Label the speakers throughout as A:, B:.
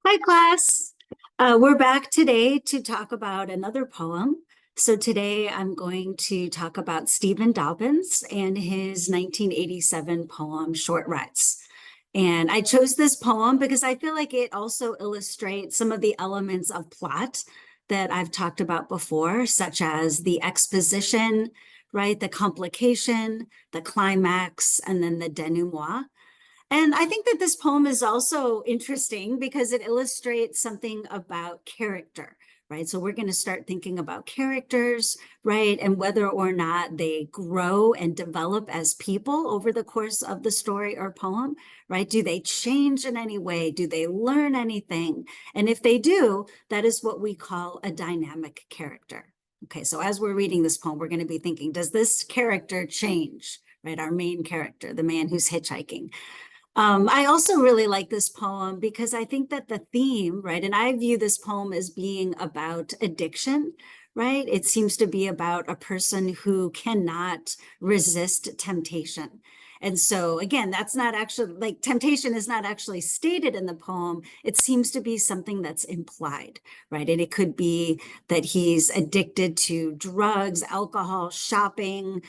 A: Hi, class. We're back today to talk about another poem. So today I'm going to talk about Stephen Dobyns and his 1987 poem, Short Rides. And I chose this poem because I feel like it also illustrates some of the elements of plot that I've talked about before, such as the exposition, right? The complication, the climax, and then the denouement. And I think that this poem is also interesting because it illustrates something about character, right? So we're going to start thinking about characters, right? And whether or not they grow and develop as people over the course of the story or poem, right? Do they change in any way? Do they learn anything? And if they do, that is what we call a dynamic character. Okay, so as we're reading this poem, we're going to be thinking, does this character change, right? Our main character, the man who's hitchhiking. I also really like this poem because I think that the theme, right, and I view this poem as being about addiction, right? It seems to be about a person who cannot resist temptation. And so, again, that's not actually like temptation is not actually stated in the poem. It seems to be something that's implied, right? And it could be that he's addicted to drugs, alcohol, shopping,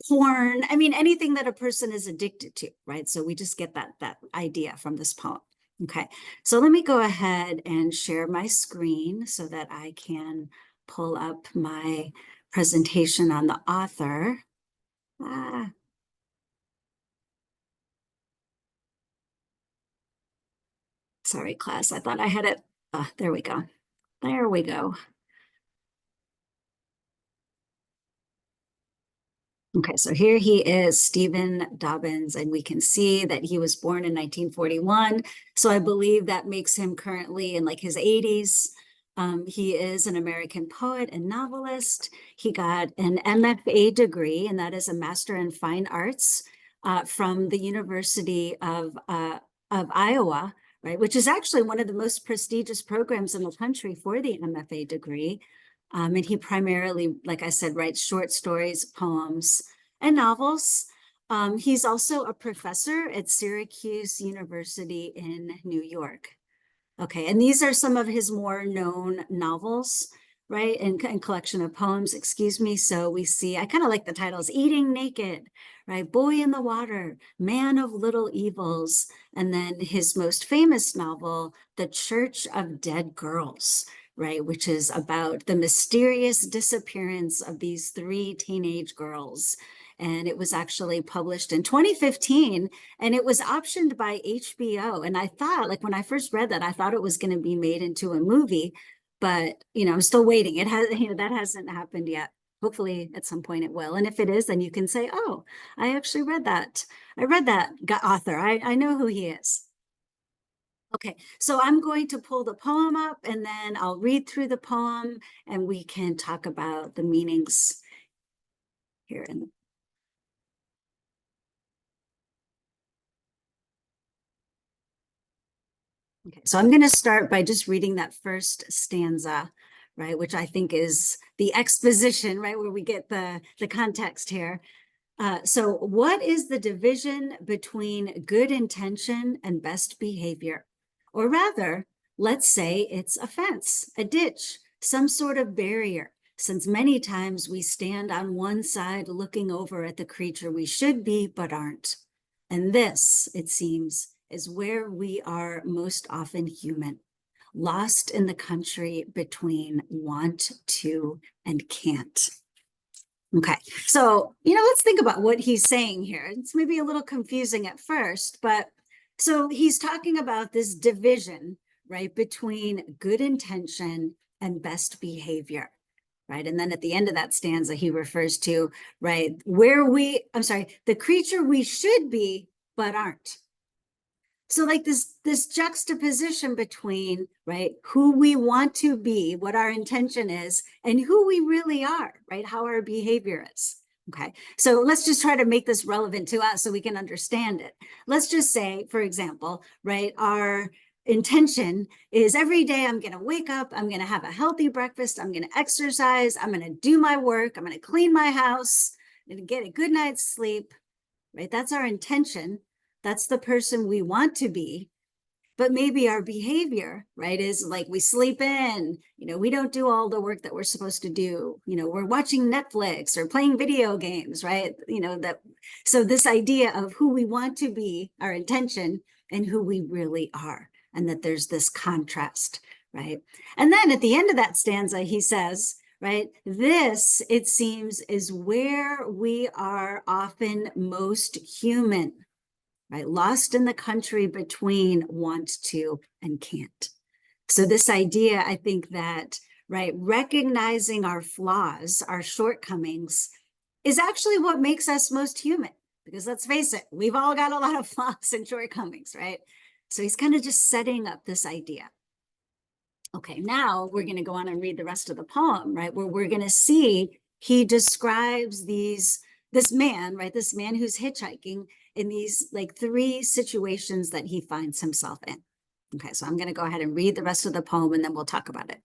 A: porn. I mean, anything that a person is addicted to, right? So we just get that idea from this poem. Okay, so let me go ahead and share my screen so that I can pull up my presentation on the author. Ah, sorry, class. I thought I had it. There we go. There we go. Okay, so here he is, Stephen Dobyns, and we can see that he was born in 1941. So I believe that makes him currently in like his 80s. He is an American poet and novelist. He got an MFA degree, and that is a Master in Fine Arts from the University of Iowa, right? Which is actually one of the most prestigious programs in the country for the MFA degree. And he primarily, like I said, writes short stories, poems, and novels. He's also a professor at Syracuse University in New York. Okay, and these are some of his more known novels, right? And collection of poems, excuse me. So we see, I kind of like the titles, Eating Naked, right? Boy in the Water, Man of Little Evils, and then his most famous novel, The Church of Dead Girls, right? Which is about the mysterious disappearance of these three teenage girls. And it was actually published in 2015, and it was optioned by HBO. And I thought, like when I first read that, I thought it was going to be made into a movie, but I'm still waiting. It has, that hasn't happened yet. Hopefully at some point it will. And if it is, then you can say, oh, I actually read that. I read that author. I know who he is. Okay, so I'm going to pull the poem up and then I'll read through the poem and we can talk about the meanings here in the. Okay, so I'm going to start by just reading that first stanza, right, which I think is the exposition, right, where we get the context here. So what is the division between good intention and best behavior? Or rather, let's say it's a fence, a ditch, some sort of barrier, since many times we stand on one side looking over at the creature we should be but aren't. And this, it seems, is where we are most often human, lost in the country between want to and can't. Okay, so, let's think about what he's saying here. It's maybe a little confusing at first, but so he's talking about this division, right, between good intention and best behavior, right? And then at the end of that stanza, he refers to, right, the creature we should be, but aren't. So like this juxtaposition between, right, who we want to be, what our intention is, and who we really are, right, how our behavior is. Okay, so let's just try to make this relevant to us so we can understand it. Let's just say, for example, right, our intention is every day I'm going to wake up, I'm going to have a healthy breakfast, I'm going to exercise, I'm going to do my work, I'm going to clean my house, I'm going to get a good night's sleep, right? That's our intention. That's the person we want to be. but maybe our behavior, right, is like we sleep in, we don't do all the work that we're supposed to do. We're watching Netflix or playing video games, right? So this idea of who we want to be, our intention, and who we really are, and that there's this contrast, right? And then at the end of that stanza, he says, right, this, it seems, is where we are often most human, right? Lost in the country between want to and can't. So this idea, I think that, right, recognizing our flaws, our shortcomings, is actually what makes us most human. Because let's face it, we've all got a lot of flaws and shortcomings, right? So he's kind of just setting up this idea. Okay, now we're going to go on and read the rest of the poem, right? Where we're going to see he describes this man, right? This man who's hitchhiking in these like 3 situations that he finds himself in. Okay, so I'm going to go ahead and read the rest of the poem and then we'll talk about it.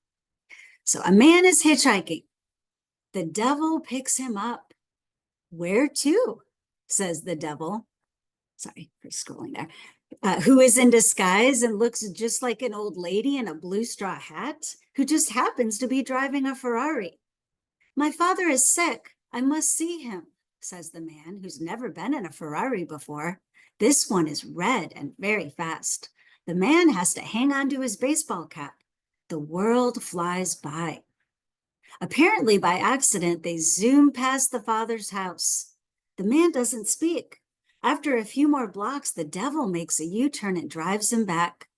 A: So a man is hitchhiking. The devil picks him up. Where to? Says the devil. Sorry for scrolling there. Who is in disguise and looks just like an old lady in a blue straw hat, who just happens to be driving a Ferrari. My father is sick. I must see him, says the man who's never been in a Ferrari before. This one is red and very fast. The man has to hang on to his baseball cap. The world flies by. Apparently, by accident, they zoom past the father's house. The man doesn't speak. After a few more blocks, the devil makes a U-turn and drives him back.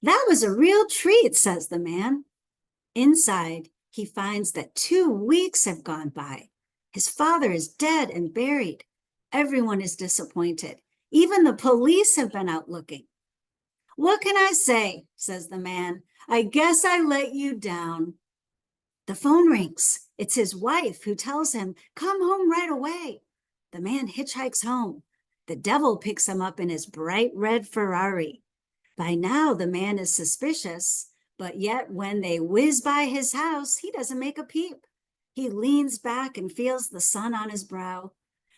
A: That was a real treat, says the man. Inside, he finds that 2 weeks have gone by. His father is dead and buried. Everyone is disappointed. Even the police have been out looking. What can I say, says the man. I guess I let you down. The phone rings. It's his wife who tells him, come home right away. The man hitchhikes home. The devil picks him up in his bright red Ferrari. By now, the man is suspicious, but yet when they whiz by his house, he doesn't make a peep. He leans back and feels the sun on his brow.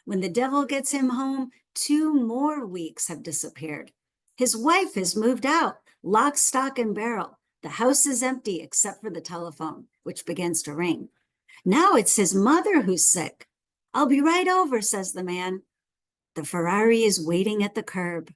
A: When the devil gets him home, 2 more weeks have disappeared. His wife has moved out, lock, stock, and barrel. The house is empty except for the telephone, which begins to ring. Now it's his mother who's sick. I'll be right over, says the man. The Ferrari is waiting at the curb.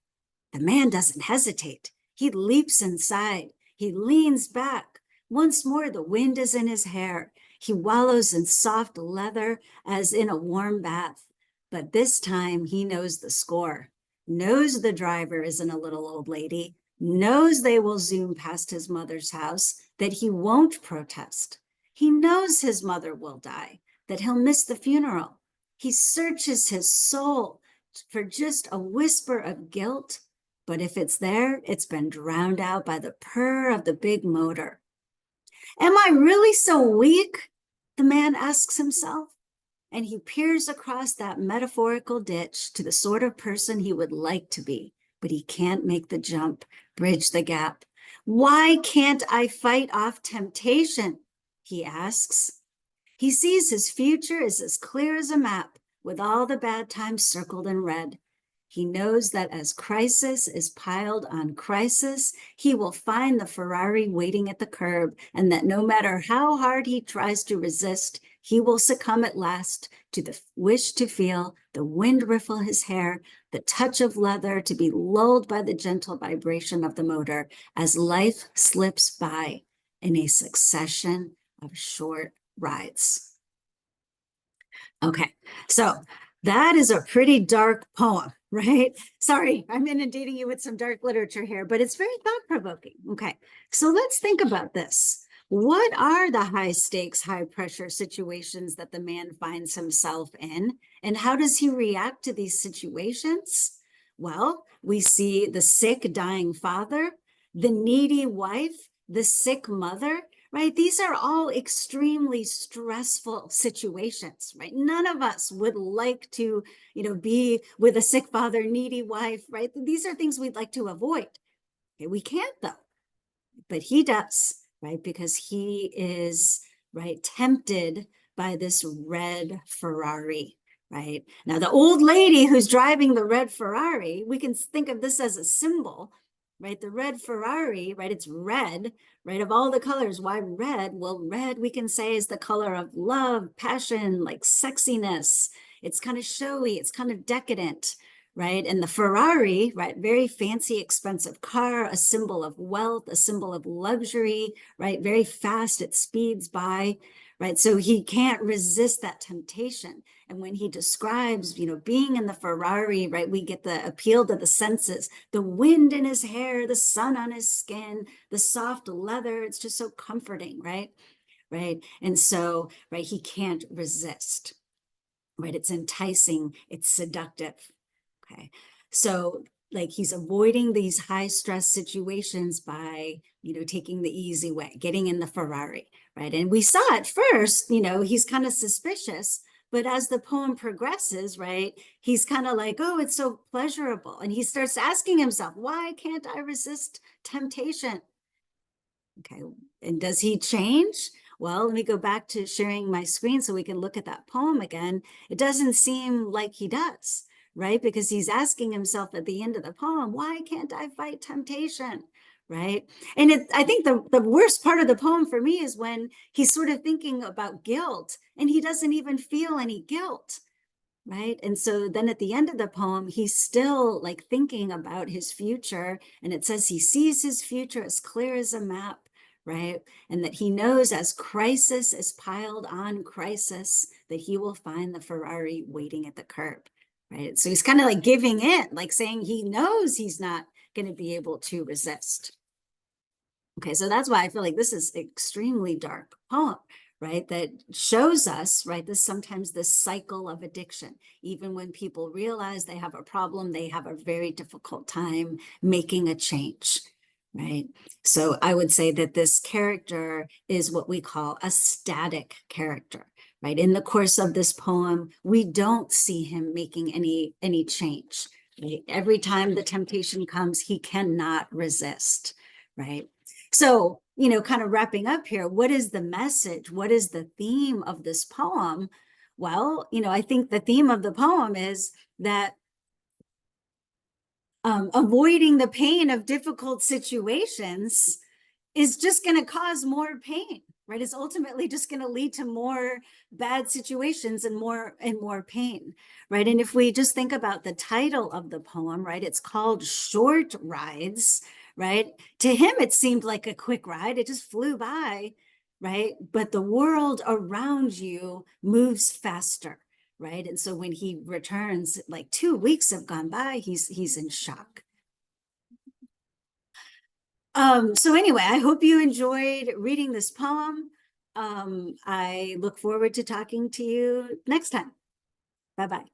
A: The man doesn't hesitate. He leaps inside. He leans back. Once more, the wind is in his hair. He wallows in soft leather as in a warm bath. But this time, he knows the score. Knows the driver isn't a little old lady. Knows they will zoom past his mother's house, that he won't protest. He knows his mother will die, that he'll miss the funeral. He searches his soul for just a whisper of guilt, but if it's there, it's been drowned out by the purr of the big motor. Am I really so weak? The man asks himself, and he peers across that metaphorical ditch to the sort of person he would like to be, but he can't make the jump, bridge the gap. Why can't I fight off temptation? He asks. He sees his future is as clear as a map, with all the bad times circled in red. He knows that as crisis is piled on crisis, he will find the Ferrari waiting at the curb, and that no matter how hard he tries to resist, he will succumb at last to the wish to feel the wind riffle his hair, the touch of leather to be lulled by the gentle vibration of the motor as life slips by in a succession of short rides. Okay, so that is a pretty dark poem, right? Sorry, I'm inundating you with some dark literature here, but it's very thought-provoking. Okay, so let's think about this. What are the high stakes, high pressure situations that the man finds himself in? And how does he react to these situations? Well, we see the sick, dying father, the needy wife, the sick mother, right? These are all extremely stressful situations, right? None of us would like to, be with a sick father, needy wife, right? These are things we'd like to avoid. Okay, we can't though, but he does, right? Because he is, right, tempted by this red Ferrari, right? Now, the old lady who's driving the red Ferrari, we can think of this as a symbol, right? The red Ferrari, right? It's red, right? Of all the colors, why red? Well, red we can say is the color of love, passion, like sexiness. It's kind of showy, it's kind of decadent, right? And the Ferrari, right? Very fancy, expensive car, a symbol of wealth, a symbol of luxury, right? Very fast, it speeds by, right? So he can't resist that temptation. And when he describes, being in the Ferrari, right, we get the appeal to the senses, the wind in his hair, the sun on his skin, the soft leather. It's just so comforting, right? Right. And so, right, he can't resist, right? It's enticing, it's seductive. Okay. So, like, he's avoiding these high stress situations by, taking the easy way, getting in the Ferrari, right? And we saw at first, he's kind of suspicious, but as the poem progresses, right, he's kind of like, oh, it's so pleasurable. And he starts asking himself, why can't I resist temptation? Okay, and does he change? Well, let me go back to sharing my screen so we can look at that poem again. It doesn't seem like he does, right? Because he's asking himself at the end of the poem, why can't I fight temptation? Right. And I think the worst part of the poem for me is when he's sort of thinking about guilt and he doesn't even feel any guilt. Right. And so then at the end of the poem, he's still like thinking about his future. And it says he sees his future as clear as a map. Right. And that he knows as crisis is piled on crisis, that he will find the Ferrari waiting at the curb. Right. So he's kind of like giving in, like saying he knows he's not going to be able to resist. Okay, so that's why I feel like this is extremely dark poem, right? That shows us, right, this sometimes this cycle of addiction. Even when people realize they have a problem, they have a very difficult time making a change, right? So I would say that this character is what we call a static character, right? In the course of this poem, we don't see him making any change, right? Every time the temptation comes, he cannot resist, right? So, kind of wrapping up here, what is the message? What is the theme of this poem? Well, I think the theme of the poem is that avoiding the pain of difficult situations is just going to cause more pain, right? It's ultimately just going to lead to more bad situations and more pain, right? And if we just think about the title of the poem, right, it's called Short Rides, right? To him, it seemed like a quick ride. It just flew by, right? But the world around you moves faster, right? And so when he returns, like 2 weeks have gone by, he's in shock. So anyway, I hope you enjoyed reading this poem. I look forward to talking to you next time. Bye-bye.